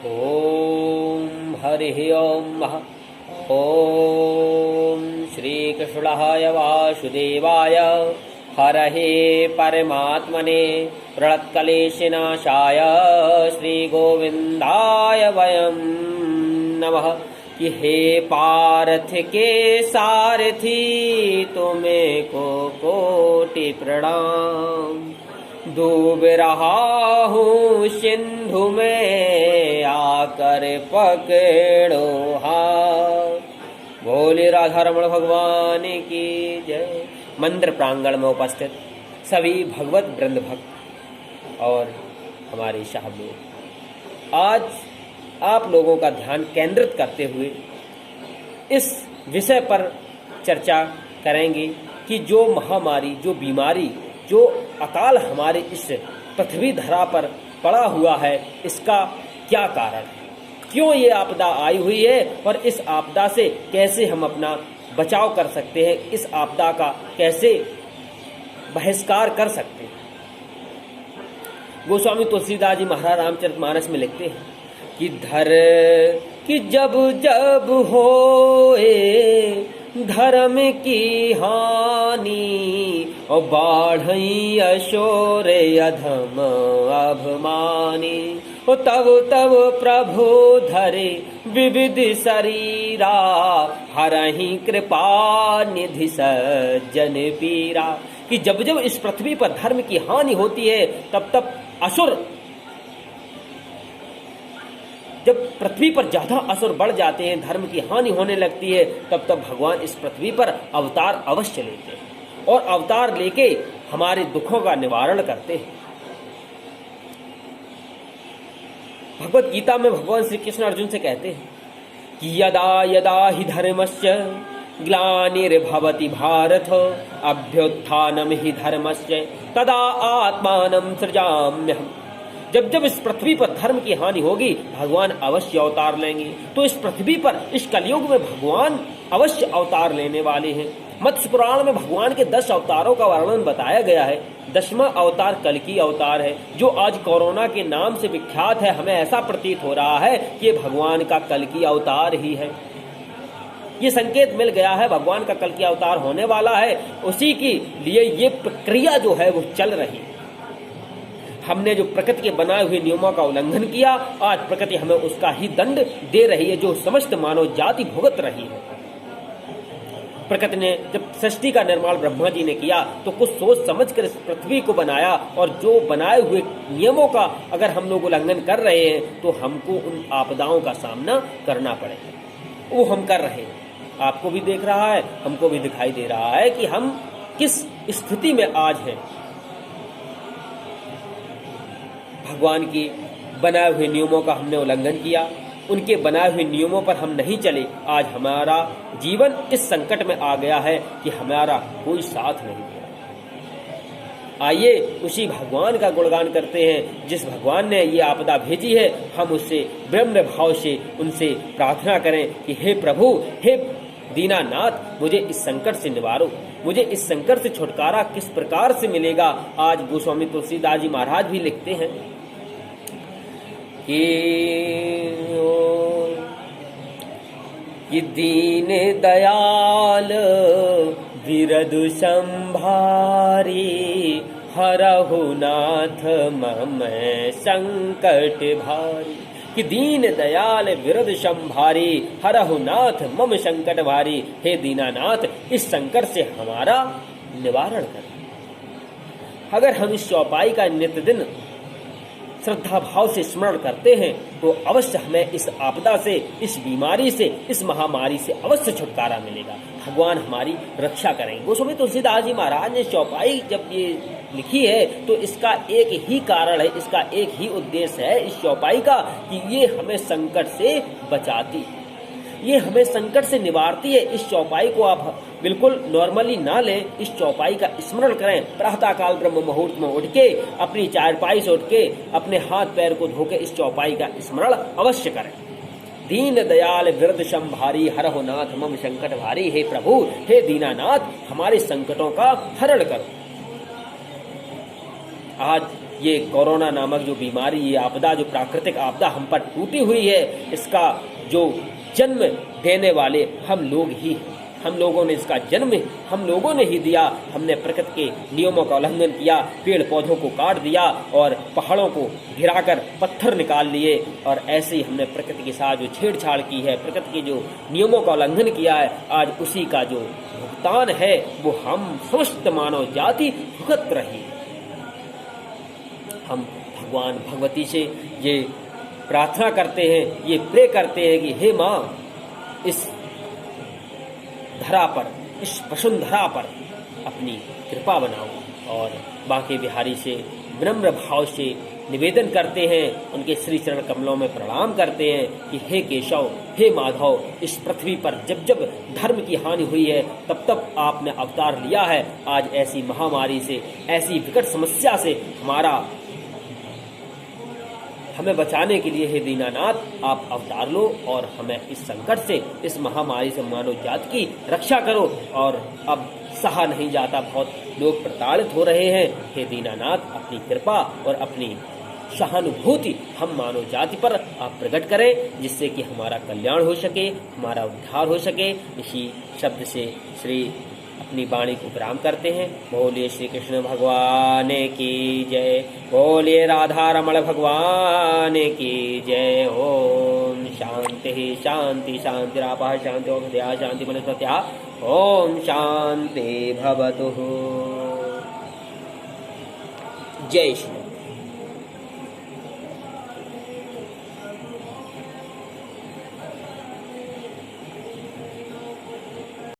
ओम हरिः ओम ओम श्रीकृष्णाय वासुदेवाय हरहे परमात्मने प्रणतक्लेशनाशाय श्रीगोविन्दाय वयं नमः। कि हे पार्थ के सारथी तुम्हें को कोटि प्रणाम। डूब रहा हूँ सिंधु में आकर पकड़ो हाथ। बोले राधारमण भगवान की जय। मंदिर प्रांगण में उपस्थित सभी भगवत वृंद भक्त और हमारे साहब लोग, आज आप लोगों का ध्यान केंद्रित करते हुए इस विषय पर चर्चा करेंगे कि जो महामारी, जो बीमारी, जो अकाल हमारे इस पृथ्वी धरा पर पड़ा हुआ है, इसका क्या कारण है, क्यों ये आपदा आई हुई है और इस आपदा से कैसे हम अपना बचाव कर सकते हैं, इस आपदा का कैसे बहिष्कार कर सकते हैं। गोस्वामी तुलसीदास जी महाराज रामचरितमानस में लिखते हैं कि धर कि जब जब होए धर्म की हानि और बाढ़ई अशोर अधम अभिमानी और तब तब प्रभु धरे विविध शरीरा हरहि कृपा निधि सज्जन पीरा। कि जब जब इस पृथ्वी पर धर्म की हानि होती है, तब तब असुर, जब पृथ्वी पर ज्यादा असुर बढ़ जाते हैं, धर्म की हानि होने लगती है, तब तब भगवान इस पृथ्वी पर अवतार अवश्य लेते हैं और अवतार लेके हमारे दुखों का निवारण करते हैं। भगवत गीता में भगवान श्री कृष्ण अर्जुन से कहते हैं कि यदा यदा हि धर्मस्य ग्लानिर्भवति भारत अभ्युत्थानम हि धर्मस्य तदा आत्मानं सृजाम्यहम्। जब जब इस पृथ्वी पर धर्म की हानि होगी, भगवान अवश्य अवतार लेंगे। तो इस पृथ्वी पर इस कलयुग में भगवान अवश्य अवतार लेने वाले हैं। मत्स्य पुराण में भगवान के 10 अवतारों का वर्णन बताया गया है। 10वां अवतार कल्कि अवतार है, जो आज कोरोना के नाम से विख्यात है। हमें ऐसा प्रतीत हो रहा है कि भगवान का कल्कि अवतार ही है। ये संकेत मिल गया है भगवान का कल्कि अवतार होने वाला है। उसी के लिए ये प्रक्रिया जो है वो चल रही है। हमने जो प्रकृति के बनाए हुए नियमों का उल्लंघन किया, आज प्रकृति हमें उसका ही दंड दे रही है, जो समस्त मानव जाति भुगत रही है। प्रकृति ने जब सृष्टि का निर्माण ब्रह्मा जी ने किया, तो कुछ सोच समझ कर इस पृथ्वी को बनाया, और जो बनाए हुए नियमों का अगर हम लोग उल्लंघन कर रहे हैं, तो हमको उन आपदाओं का सामना करना पड़ेगा। वो हम कर रहे हैं, आपको भी देख रहा है, हमको भी दिखाई दे रहा है कि हम किस स्थिति में आज हैं। भगवान के बनाए हुए नियमों का हमने उल्लंघन किया, उनके बनाए हुए नियमों पर हम नहीं चले। आज हमारा जीवन इस संकट में आ गया है कि हमारा कोई साथ नहीं दिया। आइए उसी भगवान का गुणगान करते हैं, जिस भगवान ने ये आपदा भेजी है। हम उससे विनम्र भाव से उनसे प्रार्थना करें कि हे प्रभु, हे दीनानाथ, मुझे इस संकट से निवारो, मुझे इस संकट से छुटकारा किस प्रकार से मिलेगा। आज गोस्वामी तुलसीदास जी महाराज भी लिखते हैं कि दीन दयाल विरदु संभारी हरहु नाथ मम संकट भारी। कि दीन दयाल विरद संभारी हरहु नाथ मम संकट भारी। हे दीनानाथ, इस संकट से हमारा निवारण कर। अगर हम इस चौपाई का नित्य दिन श्रद्धा भाव से स्मरण करते हैं, तो अवश्य हमें इस आपदा से, इस बीमारी से, इस महामारी से अवश्य छुटकारा मिलेगा। भगवान हमारी रक्षा करेंगे। गोस्वामी तुलसीदास जी महाराज ने चौपाई जब ये लिखी है, तो इसका एक ही कारण है, इसका एक ही उद्देश्य है इस चौपाई का, कि ये हमें संकट से बचाती, ये हमें संकट से निवारती है। इस चौपाई को आप बिल्कुल नॉर्मली ना लें, इस चौपाई का स्मरण करें। प्रातःकाल ब्रह्म मुहूर्त में उठ के, अपनी चारपाई से उठ के, अपने हाथ पैर को धो के इस चौपाई का स्मरण अवश्य करें। दीन दयाल विरद संभारी हरहु नाथ मम संकट भारी। हे प्रभु, हे दीनानाथ, हमारे संकटों का हरण करो। आज ये कोरोना नामक जो बीमारी, ये आपदा, जो प्राकृतिक आपदा हम पर टूटी हुई है, इसका जो जन्म देने वाले हम लोग ही हैं। हम लोगों ने इसका जन्म हम लोगों ने ही दिया। हमने प्रकृति के नियमों का उल्लंघन किया, पेड़ पौधों को काट दिया और पहाड़ों को गिराकर पत्थर निकाल लिए, और ऐसे ही हमने प्रकृति के साथ जो छेड़छाड़ की है, प्रकृति के जो नियमों का उल्लंघन किया है, आज उसी का जो भुगतान है वो हम समस्त मानव जाति भुगत रही। हम भगवान भगवती से ये प्रार्थना करते हैं, ये प्रे करते हैं कि हे माँ, इस धरा पर, इस वसुंधरा पर अपनी कृपा बनाओ। और बांके बिहारी से विनम्र भाव से निवेदन करते हैं, उनके श्री चरण कमलों में प्रणाम करते हैं कि हे केशव, हे माधव, इस पृथ्वी पर जब जब धर्म की हानि हुई है तब तब आपने अवतार लिया है। आज ऐसी महामारी से, ऐसी विकट समस्या से हमें बचाने के लिए हे दीनानाथ आप अवतार लो और हमें इस संकट से, इस महामारी से मानव जाति की रक्षा करो। और अब सहा नहीं जाता, बहुत लोग प्रताड़ित हो रहे हैं। हे दीनानाथ अपनी कृपा और अपनी सहानुभूति हम मानव जाति पर आप प्रकट करें, जिससे कि हमारा कल्याण हो सके, हमारा उद्धार हो सके। इसी शब्द से श्री अपनी वाणी को विराम करते हैं। बोलिए श्री कृष्ण भगवान की जय, बोलिए राधा रमण भगवान की जय। ओम शांति शांति शांतिरापः शांतिर्हृदया शांति वनस्पत्या। ओम शांति भवतु। जय श्री